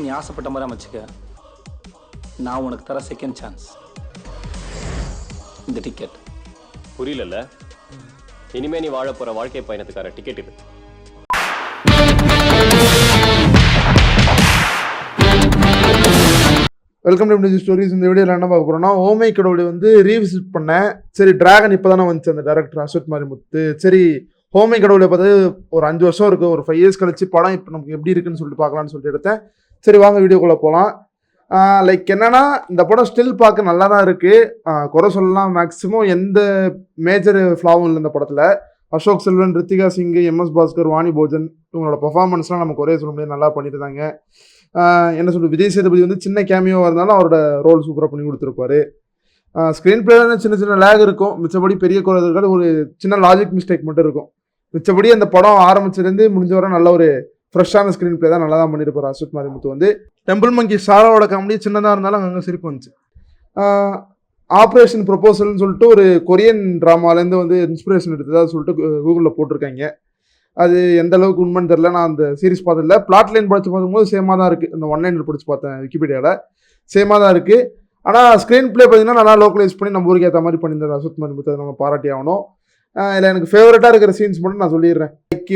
நீ ஆசைப்பட்ட மாதிரி அமைச்சுக்க. நான் உனக்கு தர செகண்ட் சான்ஸ். இந்த டிக்கெட். புரியல. இனிமே நீ வாழ போற வாழ்க்கை பயணத்துக்கான டிக்கெட் இது. Welcome to stories. இந்த வீடியோவில் என்ன பார்க்க போகிறோம்னா, ஓமை கடவுளை வந்து ரீவிசிட் பண்ணேன். சரி, டிராகன் இப்போ தானே வந்துச்சு அந்த டேரக்டர் அஸ்வத் மாரிமுத்து. சரி, ஓமை கடவுளை பார்த்து ஒரு 5 வருஷம் இருக்குது, ஒரு 5 இயர்ஸ் கழிச்சு படம் இப்போ நமக்கு எப்படி இருக்குன்னு சொல்லிட்டு பார்க்கலான்னு சொல்லிட்டு எடுத்தேன். சரி வாங்க வீடியோக்குள்ளே போகலாம். லைக் என்னென்னா, இந்த படம் ஸ்டில் பார்க்க நல்லா தான் இருக்குது, குறை சொல்லலாம். மேக்ஸிமம் எந்த மேஜர் ஃப்ளாவும் இல்லை இந்த படத்தில். அசோக் செல்வன், ரித்திகா சிங், எம்எஸ் பாஸ்கர், வாணி போஜன் இவங்களோட பர்ஃபார்மன்ஸ்லாம் நம்ம குறைய சொல்ல முடியாது, நல்லா பண்ணியிருந்தாங்க. என்ன சொல்கிறது, விஜய் சேதுபதி வந்து சின்ன கேமியோவாக இருந்தாலும் அவரோட ரோல் சூப்பராக பண்ணி கொடுத்துருப்பாரு. ஸ்க்ரீன் பிளேல சின்ன சின்ன லேக் இருக்கும், மிச்சப்படி பெரிய குறை இருக்காது, ஒரு சின்ன லாஜிக் மிஸ்டேக் மட்டும் இருக்கும். மிச்சப்படி அந்த படம் ஆரம்பிச்சிருந்து முடிஞ்ச வரை நல்ல ஒரு ஃப்ரெஷ்ஷான ஸ்க்ரீன் பிளே தான், நல்லா தான் பண்ணியிருப்பார் அஸ்வத் மாரிமுத்து வந்து. டெம்பிள் மங்கி சாராவோட காமெடி சின்னதாக இருந்தாலும் அங்கே சிரிப்பு வந்துச்சு. ஆப்ரேஷன் ப்ரொபோசல்னு சொல்லிட்டு ஒரு கொரியன் ட்ராமாலேருந்து வந்து இன்ஸ்பிரேஷன் எடுத்ததாக சொல்லிட்டு கூகுளில் போட்டிருக்காங்க. அது எந்த அளவுக்கு உண்மைன்னு தெரில, நான் அந்த சீரிஸ் பார்த்ததில்ல. பிளாட் லைன் படித்து பார்க்கும்போது சேமாக தான் இருக்குது. இந்த ஒன்லைனர் படித்து பார்த்தேன் விக்கிபீடியாவில், சேமாக தான் இருக்குது. ஆனால் ஸ்க்ரீன் பிளே பார்த்தீங்கன்னா நல்லா லோக்கலைஸ் பண்ணி நம்ம ஊருக்கு ஏற்ற மாதிரி பண்ணியிருந்தார் அஸ்வத் மாரிமுத்து, அதை நம்ம பாராட்டி ஆகணும். இல்லை எனக்கு ஃபேவரட்டாக இருக்கிற சீன்ஸ் மட்டும் நான் சொல்லிடுறேன். லைக்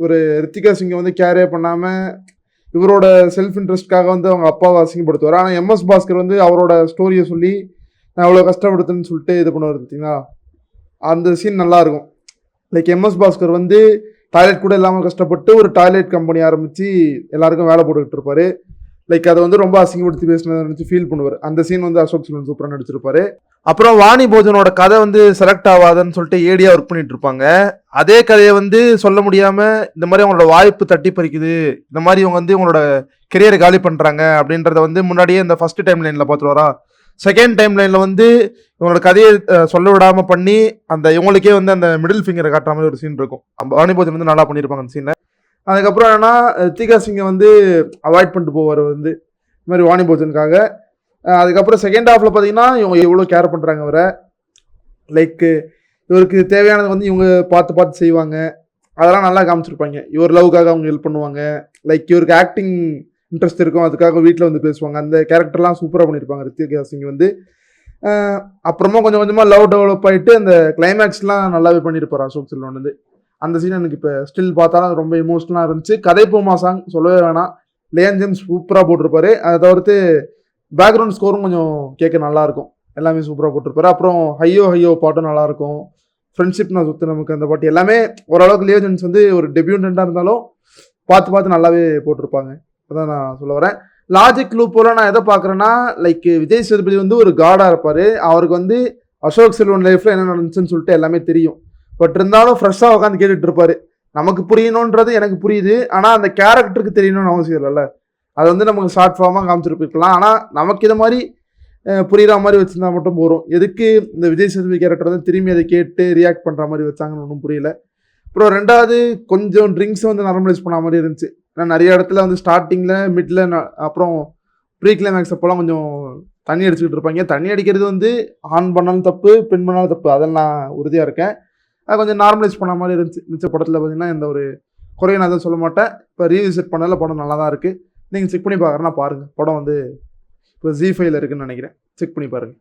ஒரு ரித்திகா சிங்கை வந்து கேரே பண்ணாமல் இவரோட செல்ஃப் இன்ட்ரெஸ்ட்காக வந்து அவங்க அப்பாவை அசிங்கப்படுத்துவார். ஆனால் எம்எஸ் பாஸ்கர் வந்து அவரோட ஸ்டோரியை சொல்லி நான் அவ்வளோ கஷ்டப்படுத்துன்னு சொல்லிட்டு இது பண்ணுவார் பார்த்தீங்களா, அந்த சீன் நல்லாயிருக்கும். லைக் எம்எஸ் பாஸ்கர் வந்து டாய்லெட் கூட இல்லாமல் கஷ்டப்பட்டு ஒரு டாய்லெட் கம்பெனி ஆரம்பித்து எல்லாருக்கும் வேலை போட்டுக்கிட்டு இருப்பார். லைக் அதை வந்து ரொம்ப அசிங்கப்படுத்தி பேசினதை நினச்சி ஃபீல் பண்ணுவார். அந்த சீன் வந்து அசோக் செல்வன் சூப்பராக நடிச்சிருப்பாரு. அப்புறம் வாணி போஜனோட கதை வந்து செலக்ட் ஆகாதுன்னு சொல்லிட்டு ஏடியா ஒர்க் பண்ணிட்டு இருப்பாங்க. அதே கதையை வந்து சொல்ல முடியாமல் இந்த மாதிரி அவங்களோட வாய்ப்பு தட்டி பறிக்குது, இந்த மாதிரி இவங்க வந்து இவங்களோட கெரியரை காலி பண்ணுறாங்க அப்படின்றத வந்து முன்னாடியே இந்த ஃபர்ஸ்ட் டைம் லைனில் பார்த்துட்டு வரா. செகண்ட் டைம் லைனில் வந்து இவங்களோட கதையை சொல்ல விடாமல் பண்ணி அந்த இவங்களுக்கே வந்து அந்த மிடில் ஃபிங்கரை காட்டுற மாதிரி ஒரு சீன் இருக்கும். வாணி போஜன் வந்து நல்லா பண்ணியிருப்பாங்க அந்த சீனை. அதுக்கப்புறம் என்னன்னா, ரித்திகா சிங்கை வந்து அவாய்ட் பண்ணிட்டு போவார் வந்து இது மாதிரி வாணி போஜனுக்காக. அதுக்கப்புறம் செகண்ட் ஹாஃபில் பார்த்தீங்கன்னா இவங்க எவ்வளோ கேர் பண்ணுறாங்க அவரை. லைக் இவருக்கு தேவையானது வந்து இவங்க பார்த்து செய்வாங்க, அதெல்லாம் நல்லா காமிச்சிருப்பாங்க. இவர் லவ்க்காக அவங்க ஹெல்ப் பண்ணுவாங்க. லைக் இவருக்கு ஆக்டிங் இன்ட்ரெஸ்ட் இருக்கும், அதுக்காக வீட்டில் வந்து பேசுவாங்க. அந்த கேரக்டர்லாம் சூப்பராக பண்ணியிருப்பாங்க ரித்திகா சிங் வந்து. அப்புறமா கொஞ்சம் கொஞ்சமாக லவ் டெவலப் ஆகிட்டு அந்த கிளைமேக்ஸ்லாம் நல்லாவே பண்ணியிருப்பார் அசோக் செல்வன் வந்து. அந்த சீன் எனக்கு இப்போ ஸ்டில் பார்த்தாலும் ரொம்ப எமோஷனலாக இருந்துச்சு. கதை போமா சாங் சொல்லவே வேணாம், லியான் ஜேம்ஸ் சூப்பராக போட்டிருப்பாரு. அதை தவிர்த்து பேக்ரவுண்ட் ஸ்கோரும் கொஞ்சம் கேட்க நல்லாயிருக்கும், எல்லாமே சூப்பராக போட்டிருப்பாரு. அப்புறம் ஹையோ பாட்டும் நல்லாயிருக்கும். ஃப்ரெண்ட்ஷிப் நான் சுற்று நமக்கு அந்த பாட்டு எல்லாமே ஓரளவுக்கு லியான் ஜேம்ஸ் வந்து ஒரு டெபியூட்டண்டாக இருந்தாலும் பார்த்து நல்லாவே போட்டிருப்பாங்க. அதான் நான் சொல்ல வரேன். லாஜிக் லூப் போல நான் எதை பார்க்குறேன்னா, லைக் விஜய் சேதுபதி வந்து ஒரு காடாக இருப்பார். அவருக்கு வந்து அசோக் செல்வன் லைஃப்பில் என்ன நடந்துச்சுன்னு சொல்லிட்டு எல்லாமே தெரியும். பட் இருந்தாலும் ஃப்ரெஷ்ஷாக உட்காந்து கேட்டுட்டு இருப்பாரு. நமக்கு புரியணுன்றது எனக்கு புரியுது, ஆனால் அந்த கேரக்டருக்கு தெரியணும்னு அவசியம் இல்லைல்ல. அது வந்து நமக்கு ஷார்ட் ஃபார்மாக காமிச்சிருப்பிருக்கலாம். ஆனால் நமக்கு இதை மாதிரி புரிகிற மாதிரி வச்சுருந்தா மட்டும் போகிறோம். எதுக்கு இந்த விஜய் சேதுபதி கேரக்டர் வந்து திரும்பி அதை கேட்டு ரியாக்ட் பண்ணுற மாதிரி வச்சாங்கன்னு ஒன்றும் புரியல. அப்புறம் ரெண்டாவது கொஞ்சம் ட்ரிங்க்ஸ் வந்து நார்மலைஸ் பண்ண மாதிரி இருந்துச்சு. ஏன்னா நிறைய இடத்துல வந்து ஸ்டார்டிங்கில் மிடில் அப்புறம் ப்ரீ கிளைமேக்ஸ் அப்போலாம் கொஞ்சம் தண்ணி அடிச்சுக்கிட்டு இருப்பாங்க. தண்ணி அடிக்கிறது வந்து ஆண் பண்ணாலும் தப்பு, பெண் பண்ணாலும் தப்பு, அதெல்லாம் உறுதியாக இருக்கேன். அது கொஞ்சம் நார்மலைஸ் பண்ண மாதிரி இருந்துச்சு. மிச்ச படத்தில் பார்த்தீங்கன்னா எந்த ஒரு குறையும் நான் தான் சொல்ல மாட்டேன். இப்போ ரீவிசிட் பண்ணதில் படம் நல்லா தான் இருக்குது. நீங்கள் செக் பண்ணி பார்க்குறேன்னா பாருங்கள். படம் வந்து இப்போ ZEE5 இருக்குன்னு நினைக்கிறேன், செக் பண்ணி பாருங்கள்.